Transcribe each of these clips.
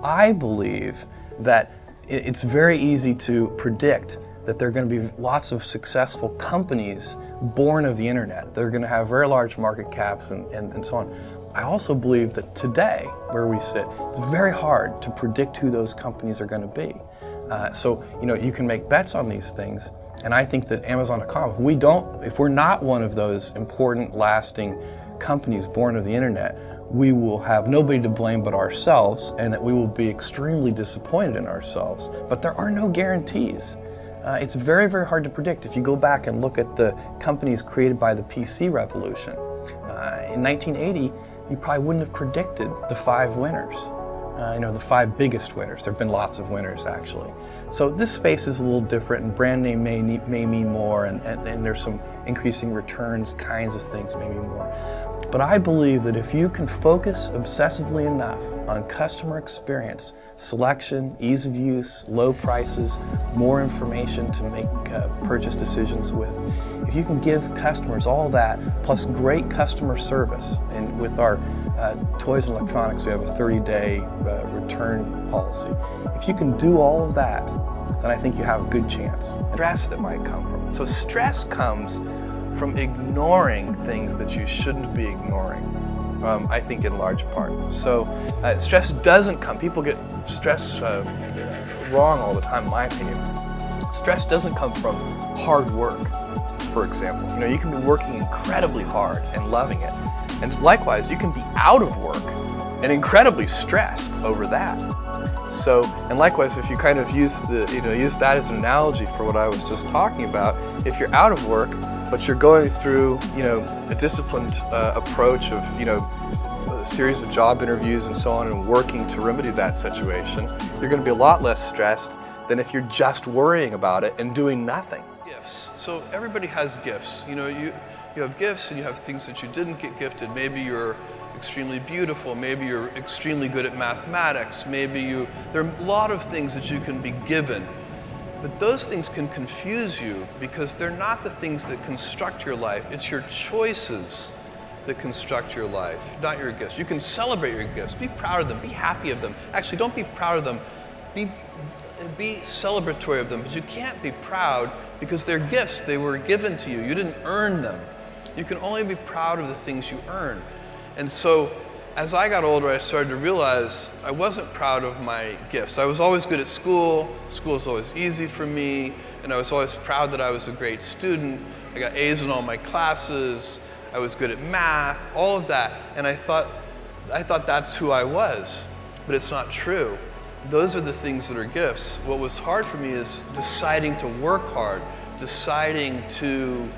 I believe that it's very easy to predict that there are going to be lots of successful companies born of the internet. They're going to have very large market caps and so on. I also believe that today, where we sit, it's very hard to predict who those companies are going to be. So you can make bets on these things, and I think that Amazon.com, if we're not one of those important, lasting companies born of the internet, we will have nobody to blame but ourselves, and that we will be extremely disappointed in ourselves. But there are no guarantees. It's very, very hard to predict. If you go back and look at the companies created by the PC revolution, in 1980, you probably wouldn't have predicted the 5 winners. The 5 biggest winners. There have been lots of winners, actually. So this space is a little different, and brand name may mean more, and there's some increasing returns kinds of things may mean more. But I believe that if you can focus obsessively enough on customer experience, selection, ease of use, low prices, more information to make purchase decisions with, if you can give customers all that, plus great customer service, and with our toys and electronics, we have a 30-day return policy. If you can do all of that, then I think you have a good chance. Stress that might come from it. So stress comes from ignoring things that you shouldn't be ignoring, I think in large part. So stress doesn't come, people get stress wrong all the time in my opinion. Stress doesn't come from hard work, for example. You can be working incredibly hard and loving it. And likewise, you can be out of work and incredibly stressed over that. So, and likewise, if you kind of use that as an analogy for what I was just talking about, if you're out of work, but you're going through, a disciplined approach of, a series of job interviews and so on, and working to remedy that situation, you're going to be a lot less stressed than if you're just worrying about it and doing nothing. Gifts. So everybody has gifts. You have gifts and you have things that you didn't get gifted. Maybe you're extremely beautiful, maybe you're extremely good at mathematics, there are a lot of things that you can be given. But those things can confuse you because they're not the things that construct your life. It's your choices that construct your life, not your gifts. You can celebrate your gifts, be proud of them, be happy of them. Actually, don't be proud of them, be celebratory of them, but you can't be proud because they're gifts. They were given to you. You didn't earn them. You can only be proud of the things you earn. And so, as I got older, I started to realize I wasn't proud of my gifts. I was always good at school. School was always easy for me, and I was always proud that I was a great student. I got A's in all my classes. I was good at math, all of that. And I thought that's who I was, but it's not true. Those are the things that are gifts. What was hard for me is deciding to work hard, deciding to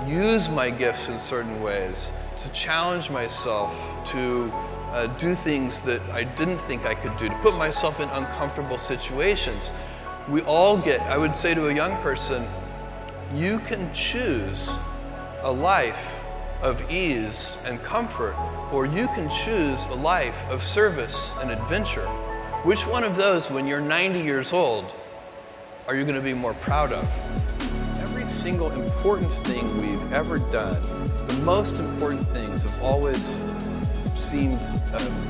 use my gifts in certain ways, to challenge myself, to do things that I didn't think I could do, to put myself in uncomfortable situations. We all I would say to a young person, you can choose a life of ease and comfort, or you can choose a life of service and adventure. Which one of those, when you're 90 years old, are you going to be more proud of? Every single important thing we've ever done, the most important things have always seemed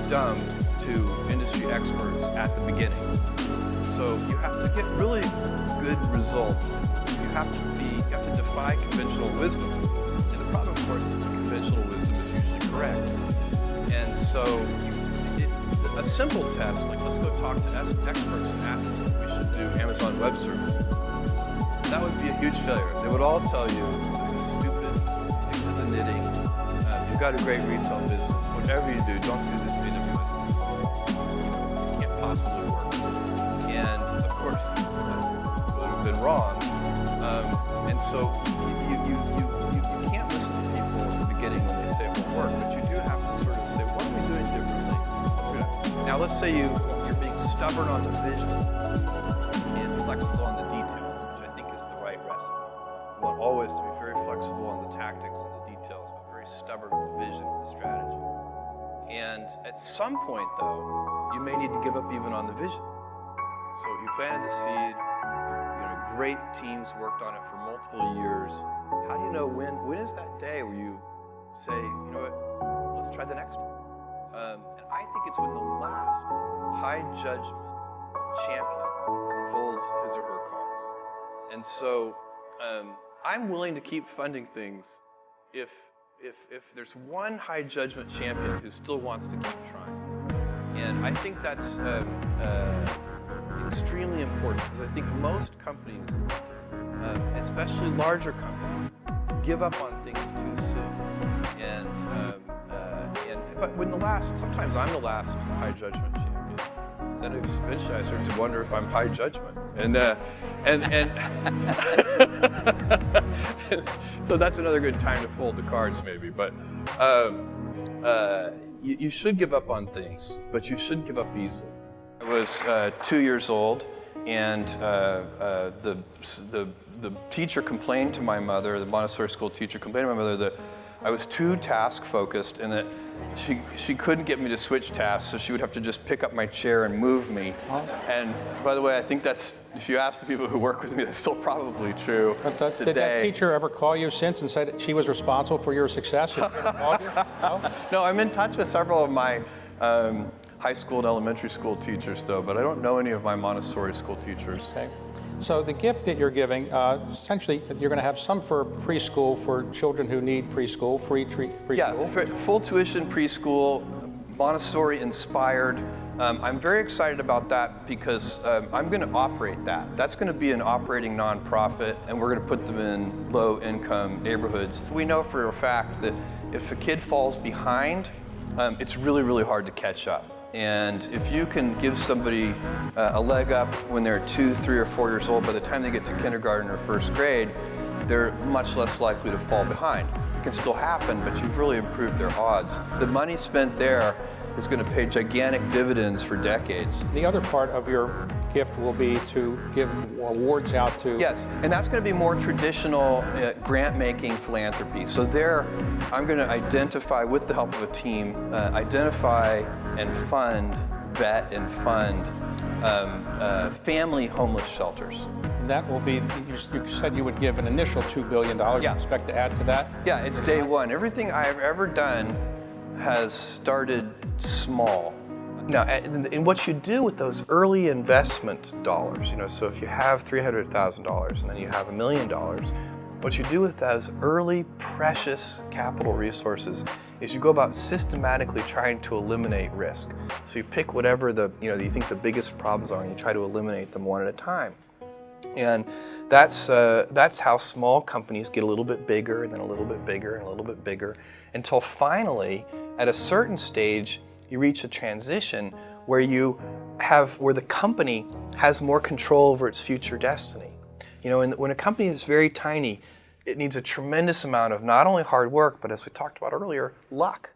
dumb to industry experts at the beginning. So you have to get really good results. You have to defy conventional wisdom. And the problem, of course, is that conventional wisdom is usually correct. And so a simple test, like let's go talk to experts and ask them if we should do Amazon Web Services. That would be a huge failure. They would all tell you, this is stupid, stick to the knitting, you've got a great retail business, whatever you do, don't do this AWS. It can't possibly work. And of course, that would have been wrong. And so you can't listen to people at the beginning when they say it won't work, but you do have to sort of say, what are we doing differently? Now let's say you're being stubborn on the vision and flexible on the details, which I think is the right recipe. You want always to be very flexible on the tactics and the details, but very stubborn with the vision and the strategy. And at some point, though, you may need to give up even on the vision. So you planted the seed, great teams worked on it for multiple years. How do you know when is that day where you say, you know what, let's try the next one? And I think it's when the last high judgment champion folds his or her cards. And so I'm willing to keep funding things if there's one high judgment champion who still wants to keep trying. And I think that's extremely important, because I think most companies, especially larger companies, give up on things too soon. But when sometimes I'm the last high judgment champion, then eventually I start to wonder if I'm high judgment. So that's another good time to fold the cards, maybe. But you should give up on things, but you shouldn't give up easily. I was 2 years old, and the teacher complained to my mother, the Montessori school teacher complained to my mother that I was too task focused and that she couldn't get me to switch tasks, so she would have to just pick up my chair and move me. And by the way, I think that's, if you ask the people who work with me, that's still probably true today. Did that teacher ever call you since and said she was responsible for your success? No? No, I'm in touch with several of my high school and elementary school teachers, though, but I don't know any of my Montessori school teachers. Okay. So the gift that you're giving, essentially, you're going to have some for preschool for children who need preschool, free preschool. Yeah, full tuition preschool, Montessori inspired. I'm very excited about that because I'm going to operate that. That's going to be an operating nonprofit, and we're going to put them in low-income neighborhoods. We know for a fact that if a kid falls behind, it's really, really hard to catch up. And if you can give somebody a leg up when they're 2, 3, or 4 years old, by the time they get to kindergarten or first grade, they're much less likely to fall behind. It can still happen, but you've really improved their odds. The money spent there is going to pay gigantic dividends for decades. The other part of your gift will be to give awards out to... Yes, and that's going to be more traditional grant-making philanthropy. So there, I'm going to identify, with the help of a team, identify and fund, vet and fund family homeless shelters. And that will be, you said you would give an initial $2 billion. Yeah. You expect to add to that? Yeah, it's day one. Everything I've ever done has started small. Now, and what you do with those early investment dollars, so if you have $300,000 and then you have $1 million, what you do with those early precious capital resources is you go about systematically trying to eliminate risk. So you pick whatever you think the biggest problems are, and you try to eliminate them one at a time. And that's how small companies get a little bit bigger, and then a little bit bigger, and a little bit bigger, until finally, at a certain stage, you reach a transition where where the company has more control over its future destiny. And when a company is very tiny, it needs a tremendous amount of not only hard work, but as we talked about earlier, luck.